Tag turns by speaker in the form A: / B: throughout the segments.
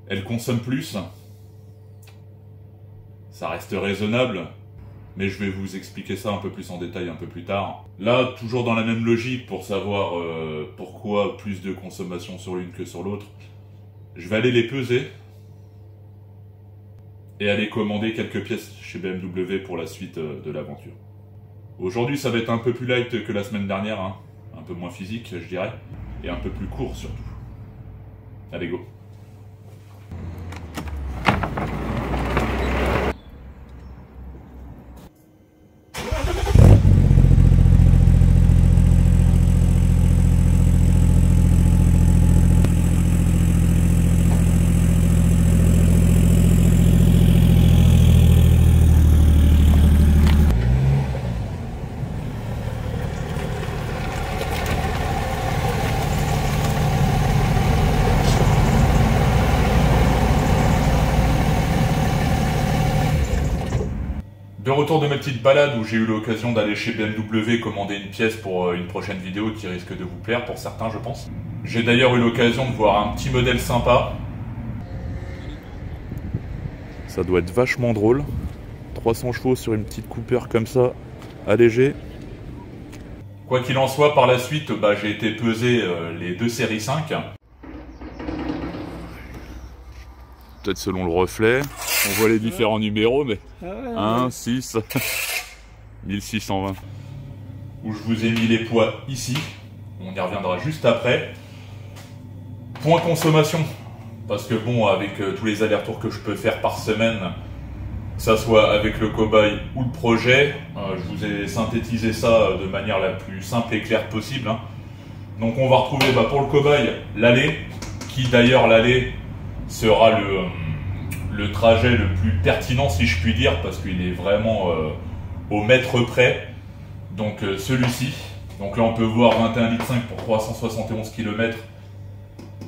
A: Elle consomme plus. Ça reste raisonnable, mais je vais vous expliquer ça un peu plus en détail un peu plus tard. Là, toujours dans la même logique pour savoir pourquoi plus de consommation sur l'une que sur l'autre, je vais aller les peser et aller commander quelques pièces chez BMW pour la suite de l'aventure. Aujourd'hui, ça va être un peu plus light que la semaine dernière, hein. Un peu moins physique, je dirais, et un peu plus court surtout. Allez, go! De retour de ma petite balade où j'ai eu l'occasion d'aller chez BMW commander une pièce pour une prochaine vidéo qui risque de vous plaire pour certains je pense. J'ai d'ailleurs eu l'occasion de voir un petit modèle sympa. Ça doit être vachement drôle. 300 chevaux sur une petite Cooper comme ça, allégée. Quoi qu'il en soit, par la suite, j'ai été peser les deux séries 5. Peut-être selon le reflet. On voit les différents numéros, mais 1, 6, 1620. Où je vous ai mis les poids ici. On y reviendra juste après. Point consommation. Parce que bon, avec tous les allers-retours que je peux faire par semaine, que ça soit avec le cobaye ou le projet, je vous ai synthétisé ça de manière la plus simple et claire possible. Hein. Donc on va retrouver pour le cobaye l'aller, qui d'ailleurs l'aller sera le trajet le plus pertinent si je puis dire, parce qu'il est vraiment au mètre près. Donc celui-ci, donc là on peut voir 21,5 litres pour 371 km.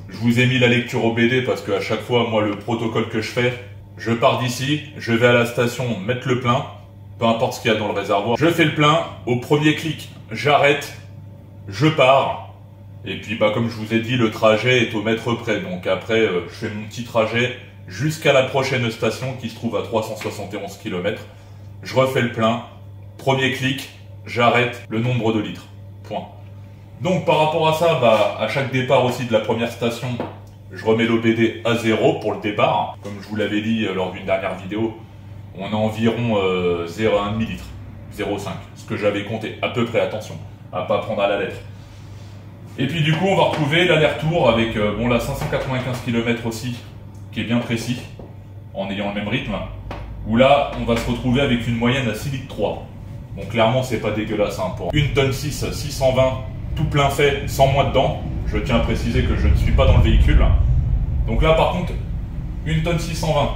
A: Je vous ai mis la lecture au BD parce qu'à chaque fois, moi le protocole que je fais, je pars d'ici, je vais à la station mettre le plein, peu importe ce qu'il y a dans le réservoir. Je fais le plein, au premier clic, j'arrête, je pars. Et puis comme je vous ai dit, le trajet est au mètre près. Donc après, je fais mon petit trajet jusqu'à la prochaine station qui se trouve à 371 km. Je refais le plein, premier clic, j'arrête, le nombre de litres. Point. Donc par rapport à ça, à chaque départ aussi de la première station, je remets l'OBD à 0 pour le départ. Comme je vous l'avais dit lors d'une dernière vidéo, on a environ 0,1 litre, 0,5, ce que j'avais compté, à peu près, attention, à pas prendre à la lettre. Et puis du coup, on va retrouver l'aller-retour avec, là, 595 km aussi, qui est bien précis, en ayant le même rythme, où là, on va se retrouver avec une moyenne à 6 litres 3. Bon, clairement, c'est pas dégueulasse, hein, pour 1 tonne 6, 620, tout plein fait, sans moi dedans. Je tiens à préciser que je ne suis pas dans le véhicule. Donc là, par contre, 1 tonne 620.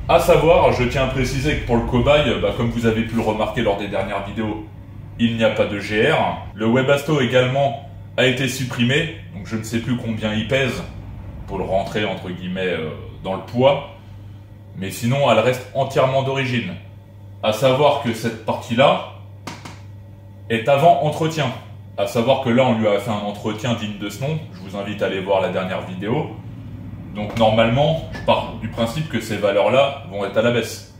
A: À savoir, je tiens à préciser que pour le cobaye, comme vous avez pu le remarquer lors des dernières vidéos, il n'y a pas de GR. Le Webasto également a été supprimé, donc je ne sais plus combien il pèse pour le rentrer entre guillemets dans le poids. Mais sinon, elle reste entièrement d'origine. À savoir que cette partie-là est avant entretien. À savoir que là, on lui a fait un entretien digne de ce nom. Je vous invite à aller voir la dernière vidéo. Donc normalement, je pars du principe que ces valeurs-là vont être à la baisse.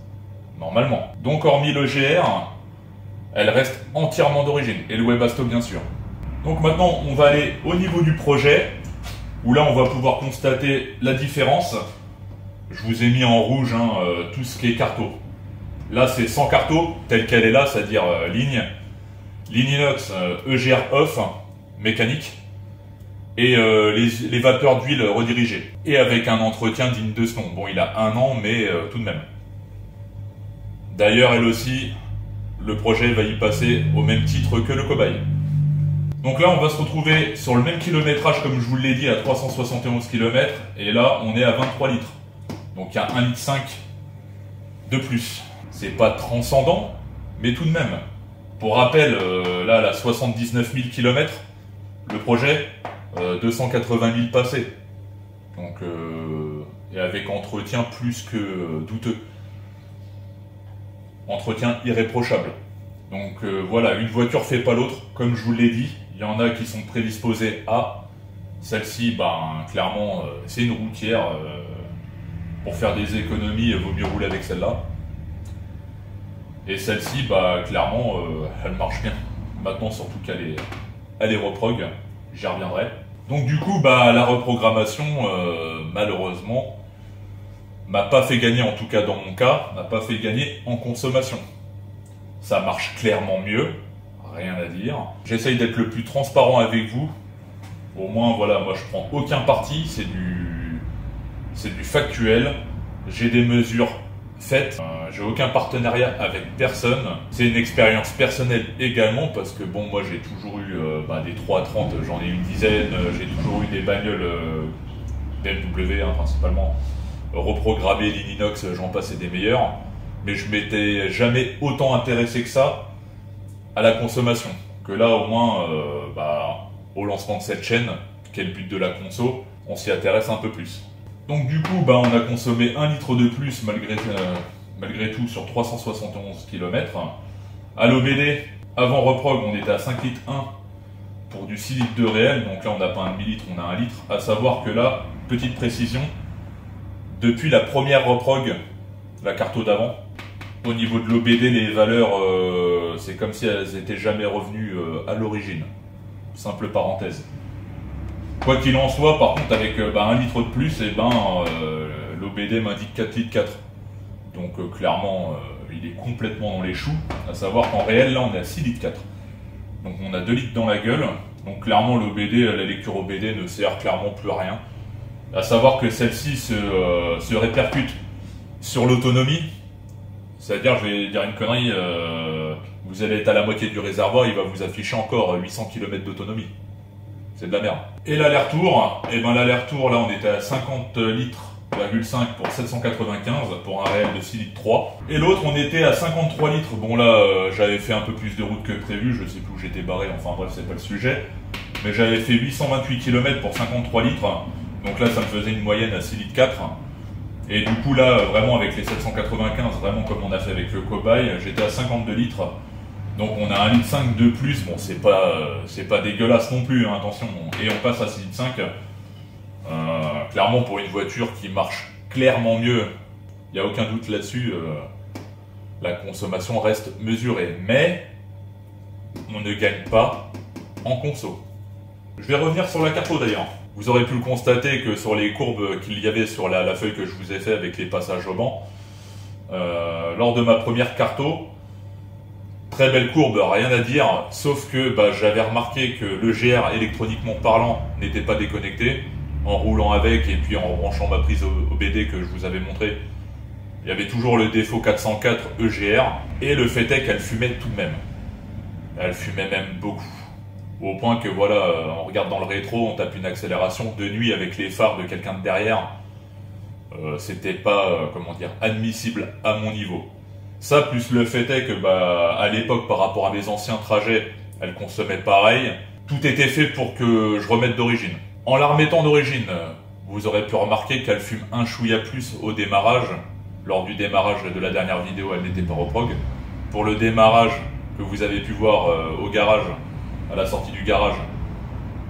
A: Normalement. Donc hormis le GR, elle reste entièrement d'origine. Et le Webasto, bien sûr. Donc maintenant, on va aller au niveau du projet, où là, on va pouvoir constater la différence. Je vous ai mis en rouge tout ce qui est carto. Là, c'est sans carto, telle qu'elle est là, c'est-à-dire ligne inox, EGR off, mécanique, et les vapeurs d'huile redirigées. Et avec un entretien digne de ce nom. Bon, il a 1 an, mais tout de même. D'ailleurs, elle aussi, le projet va y passer au même titre que le cobaye. Donc là, on va se retrouver sur le même kilométrage, comme je vous l'ai dit, à 371 km, et là, on est à 23 litres. Donc il y a 1,5 litre de plus. C'est pas transcendant, mais tout de même. Pour rappel, là, elle a 79 000 km, le projet, 280 000 passés. Donc, et avec entretien plus que douteux. Entretien irréprochable. Donc voilà, une voiture fait pas l'autre, comme je vous l'ai dit. Il y en a qui sont prédisposés à. Celle-ci, clairement, c'est une routière. Pour faire des économies, il vaut mieux rouler avec celle-là. Et celle-ci, bah clairement, elle marche bien. Maintenant, surtout qu'elle est reprog, j'y reviendrai. Donc du coup, bah la reprogrammation, malheureusement, m'a pas fait gagner, en tout cas dans mon cas, m'a pas fait gagner en consommation. Ça marche clairement mieux, rien à dire. J'essaye d'être le plus transparent avec vous. Au moins, voilà, moi je prends aucun parti, c'est du factuel. J'ai des mesures faites, j'ai aucun partenariat avec personne. C'est une expérience personnelle également, parce que bon, moi j'ai toujours eu des 330, j'en ai une dizaine, j'ai toujours eu des bagnoles BMW principalement, reprogrammées, l'inox, j'en passais des meilleurs. Mais je m'étais jamais autant intéressé que ça à la consommation. Que là, au moins, au lancement de cette chaîne, qui est le but de la conso, on s'y intéresse un peu plus. Donc du coup, on a consommé 1 litre de plus malgré tout sur 371 km. À l'OBD, avant reprog, on était à 5 litres 1 pour du 6 litres de réel. Donc là, on n'a pas un demi-litre, on a 1 litre. À savoir que là, petite précision, depuis la première reprog, la carto d'avant, au niveau de l'OBD, les valeurs, c'est comme si elles n'étaient jamais revenues à l'origine. Simple parenthèse. Quoi qu'il en soit, par contre, avec 1 litre de plus, l'OBD m'indique 4 litres 4. Donc clairement, il est complètement dans les choux. À savoir qu'en réel, là, on est à 6 litres 4. Donc on a 2 litres dans la gueule. Donc clairement, l'OBD, la lecture OBD ne sert clairement plus à rien. À savoir que celle-ci se répercute sur l'autonomie. C'est-à-dire, je vais dire une connerie, vous allez être à la moitié du réservoir, il va vous afficher encore 800 km d'autonomie. C'est de la merde. Et l'aller-retour, l'aller-retour, là, on était à 50 litres, pour 795, pour un réel de 6 litres 3. Et l'autre, on était à 53 litres. Bon, là, j'avais fait un peu plus de route que prévu, je sais plus où j'étais barré, enfin bref, c'est pas le sujet. Mais j'avais fait 828 km pour 53 litres. Donc là, ça me faisait une moyenne à 6 litres 4. Et du coup là, vraiment avec les 795, vraiment comme on a fait avec le cobaye, j'étais à 52 litres. Donc on a 1 litre 5 de plus, bon c'est pas dégueulasse non plus, hein, attention. Et on passe à 6 litres 5. Clairement pour une voiture qui marche clairement mieux, il n'y a aucun doute là-dessus, la consommation reste mesurée. Mais on ne gagne pas en conso. Je vais revenir sur la carto d'ailleurs. Vous aurez pu le constater que sur les courbes qu'il y avait sur la feuille que je vous ai fait avec les passages au banc, lors de ma première carto, très belle courbe, rien à dire, sauf que j'avais remarqué que le GR électroniquement parlant n'était pas déconnecté. En roulant avec et puis en branchant ma prise OBD que je vous avais montré, il y avait toujours le défaut 404 EGR, et le fait est qu'elle fumait tout de même. Elle fumait même beaucoup. Au point que voilà, on regarde dans le rétro, on tape une accélération de nuit avec les phares de quelqu'un de derrière. C'était pas, admissible à mon niveau. Ça, plus le fait est que à l'époque, par rapport à mes anciens trajets, elle consommait pareil. Tout était fait pour que je remette d'origine. En la remettant d'origine, vous aurez pu remarquer qu'elle fume un chouïa plus au démarrage. Lors du démarrage de la dernière vidéo, elle n'était pas reprog. Pour le démarrage que vous avez pu voir au garage, à la sortie du garage,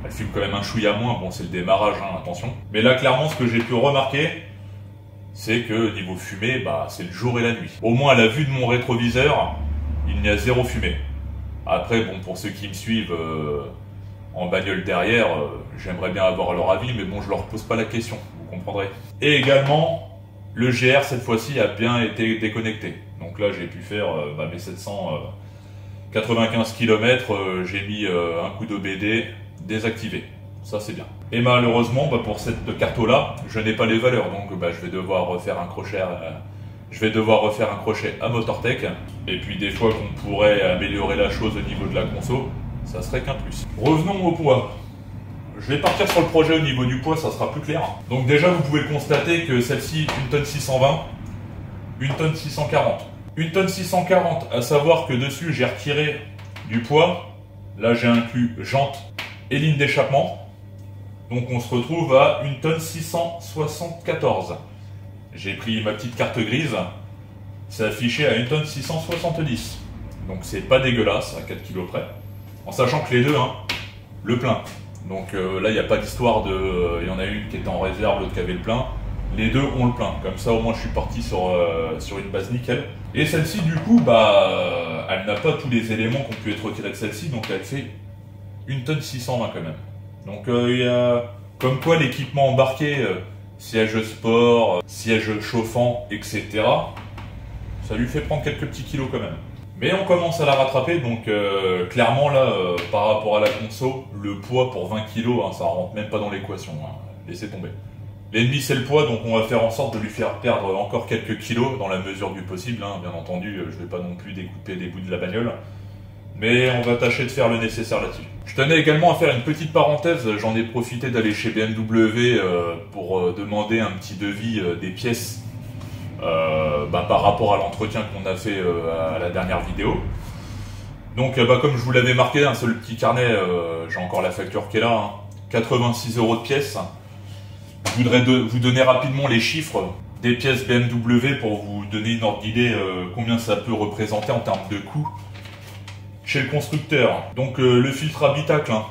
A: elle fume quand même un chouïa moins. Bon, c'est le démarrage, hein, attention. Mais là, clairement, ce que j'ai pu remarquer, c'est que niveau fumée, c'est le jour et la nuit. Au moins, à la vue de mon rétroviseur, il n'y a zéro fumée. Après, bon, pour ceux qui me suivent en bagnole derrière, j'aimerais bien avoir leur avis, mais bon, je leur pose pas la question, vous comprendrez. Et également, le GR, cette fois-ci, a bien été déconnecté. Donc là, j'ai pu faire mes 795 km, j'ai mis un coup d'OBD désactivé. Ça, c'est bien. Et malheureusement, pour cette carto-là, je n'ai pas les valeurs, donc je vais devoir refaire un crochet à Motortech. Et puis des fois qu'on pourrait améliorer la chose au niveau de la conso, ça serait qu'un plus. Revenons au poids. Je vais partir sur le projet au niveau du poids, ça sera plus clair. Donc déjà, vous pouvez constater que celle-ci, 1 tonne 620, 1 tonne 640. 1 tonne 640, à savoir que dessus, j'ai retiré du poids. Là, j'ai inclus jante et ligne d'échappement. Donc on se retrouve à 1 tonne 674. J'ai pris ma petite carte grise. C'est affiché à 1 tonne 670. Donc c'est pas dégueulasse, à 4 kg près. En sachant que les deux, le plein. Donc là, il n'y a pas d'histoire de... Il y en a une qui était en réserve, l'autre qui avait le plein. les deux ont le plein. Comme ça, au moins, je suis parti sur une base nickel. Et celle-ci, du coup, bah, elle n'a pas tous les éléments qui ont pu être retirés de celle-ci, donc elle fait 1 tonne 620 quand même. Donc, il y a comme quoi l'équipement embarqué, siège sport, siège chauffant, etc., ça lui fait prendre quelques petits kilos quand même. Mais on commence à la rattraper, donc clairement là, par rapport à la conso, le poids pour 20 kg, hein, ça rentre même pas dans l'équation, hein. Laissez tomber. L'ennemi c'est le poids, donc on va faire en sorte de lui faire perdre encore quelques kilos dans la mesure du possible, hein. Bien entendu, je vais pas non plus découper des bouts de la bagnole, mais on va tâcher de faire le nécessaire là-dessus. Je tenais également à faire une petite parenthèse, j'en ai profité d'aller chez BMW pour demander un petit devis des pièces. Par rapport à l'entretien qu'on a fait à la dernière vidéo. Donc comme je vous l'avais marqué, un seul petit carnet, j'ai encore la facture qui est là, hein, 86 € de pièces. Je voudrais vous donner rapidement les chiffres des pièces BMW pour vous donner une ordre d'idée combien ça peut représenter en termes de coût chez le constructeur. Donc le filtre habitacle, hein,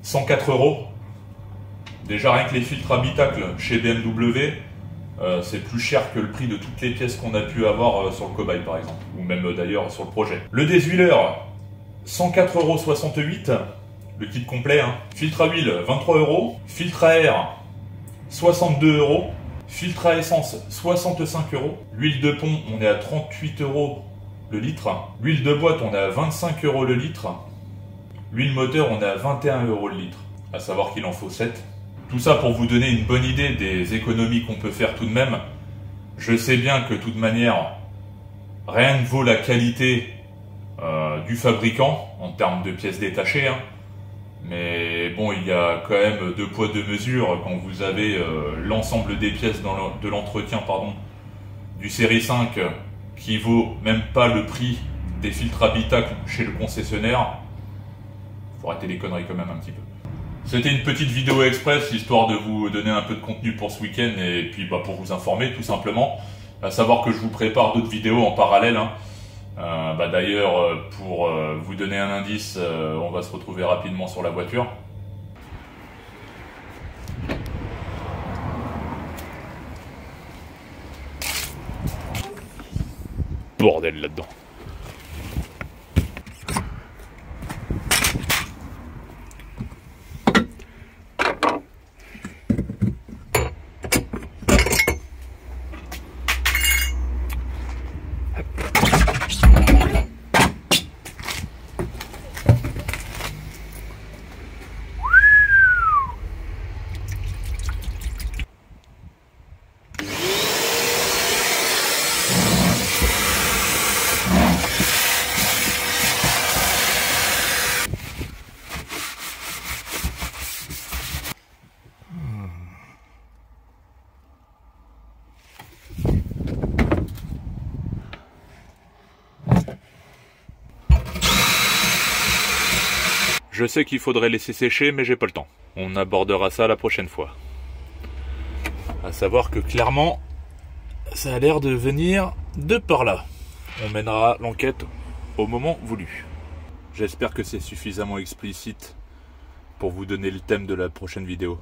A: 104 €. Déjà rien que les filtres habitacle chez BMW, c'est plus cher que le prix de toutes les pièces qu'on a pu avoir sur le cobaye par exemple, ou même d'ailleurs sur le projet. Le déshuileur, 104,68 €, le kit complet, hein. Filtre à huile, 23 €, filtre à air, 62 €, filtre à essence, 65 €, l'huile de pont, on est à 38 € le litre, l'huile de boîte, on est à 25 € le litre, l'huile moteur, on est à 21 € le litre, à savoir qu'il en faut 7. Tout ça pour vous donner une bonne idée des économies qu'on peut faire tout de même. Je sais bien que de toute manière, rien ne vaut la qualité du fabricant en termes de pièces détachées, hein. Mais bon, il y a quand même deux poids deux mesures quand vous avez l'ensemble des pièces de l'entretien du série 5 qui vaut même pas le prix des filtres habitacle chez le concessionnaire. Faut arrêter les conneries quand même un petit peu. C'était une petite vidéo express, histoire de vous donner un peu de contenu pour ce week-end et puis pour vous informer tout simplement. À savoir que je vous prépare d'autres vidéos en parallèle, hein. D'ailleurs, pour vous donner un indice, on va se retrouver rapidement sur la voiture. Bordel là-dedans. Je sais qu'il faudrait laisser sécher, mais j'ai pas le temps. On abordera ça la prochaine fois. À savoir que clairement, ça a l'air de venir de par là. On mènera l'enquête au moment voulu. J'espère que c'est suffisamment explicite pour vous donner le thème de la prochaine vidéo.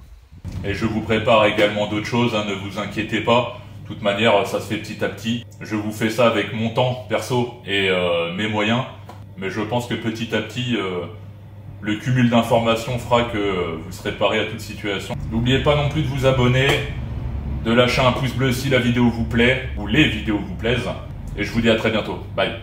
A: Et je vous prépare également d'autres choses, hein, ne vous inquiétez pas. De toute manière, ça se fait petit à petit. Je vous fais ça avec mon temps perso et mes moyens. Mais je pense que petit à petit... le cumul d'informations fera que vous serez paré à toute situation. N'oubliez pas non plus de vous abonner, de lâcher un pouce bleu si la vidéo vous plaît, ou les vidéos vous plaisent. Et je vous dis à très bientôt. Bye.